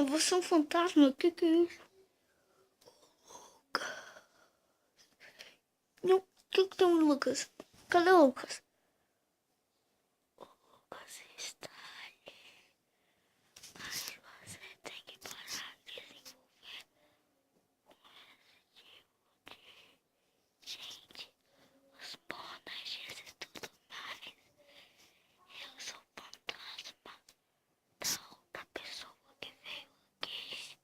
Você é um fantasma? Que é isso? Não, que tem um Lucas? Cadê o Lucas? O Lucas está ali. Mas você tem que parar de desenvolver um tipo de... Gente, os bondes e tudo mais. Eu sou o fantasma da outra pessoa que veio aqui.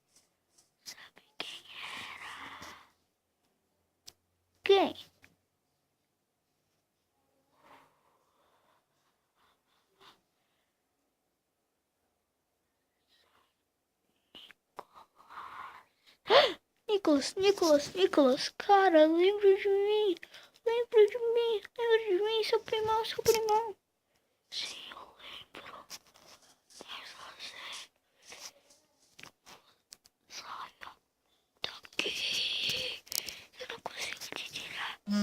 Sabe quem era? Quem? Nicolas, cara, lembra de mim, seu primão. Sim, eu lembro, mas você saia daqui, eu não consigo te tirar. Eu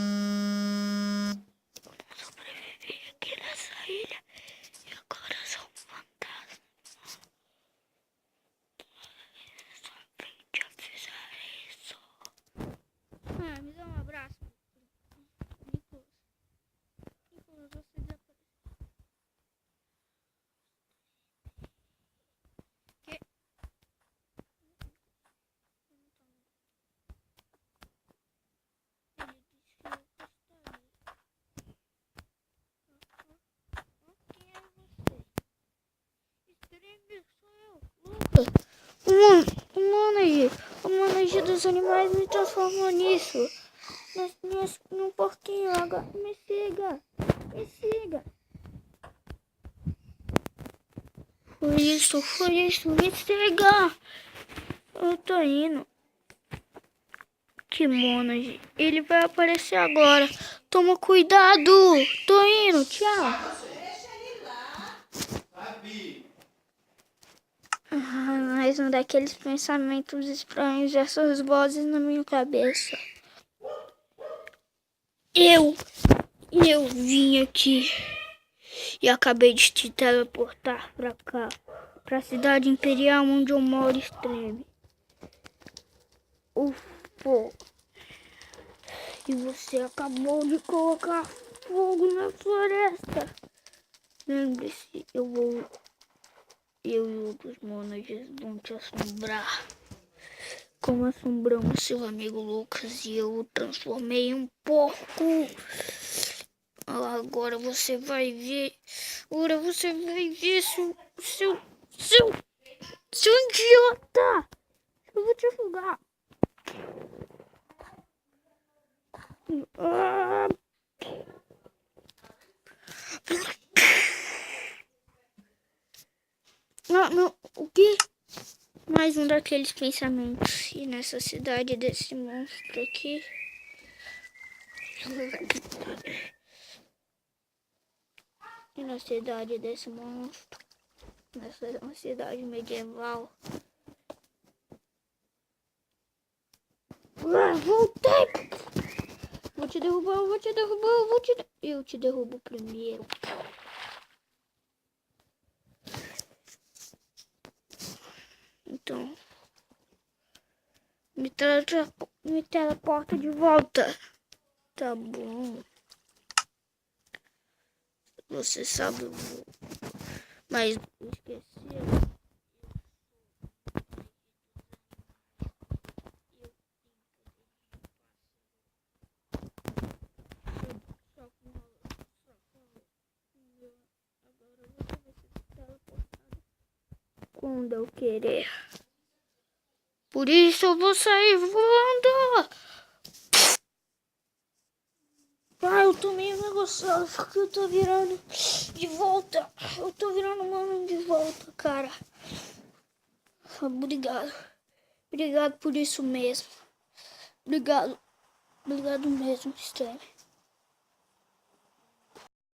não sobrevivi aqui nessa ilha e agora sou um fantasma. Só vim te avisar isso. Me dá um abraço. Nicolas, você desapareceu. Que? Ele disse que eu gostaria. Quem é você? Estranho, sou eu, Lucas. O manager dos animais me transformou nisso. Num porquinho agora. Me siga. Foi isso, me siga. Eu tô indo. Que manager. Ele vai aparecer agora. Toma cuidado. Tô indo, tchau. Mais um daqueles pensamentos estranhos, essas vozes na minha cabeça. Eu vim aqui e acabei de te teleportar pra cá, pra cidade imperial onde eu moro extreme. Pô. E você acabou de colocar fogo na floresta. Lembre-se, eu e outros monges vão te assombrar. Como assombramos seu amigo Lucas e eu o transformei em um porco. Agora você vai ver. Seu idiota. Eu vou te afogar. Não, o quê? Mais um daqueles pensamentos. E nessa cidade desse monstro aqui. E na cidade desse monstro. Nessa cidade medieval. Voltei! Vou te derrubar. Eu te derrubo primeiro. Então, me teleporta de volta. Tá bom. Você sabe, mas esqueci. Agora você vai ser teleportado quando eu querer. Por isso eu vou sair voando. Eu tô meio negociado porque eu tô virando de volta. Eu tô virando humano de volta, cara. Obrigado. Obrigado por isso mesmo. Obrigado mesmo, Steve.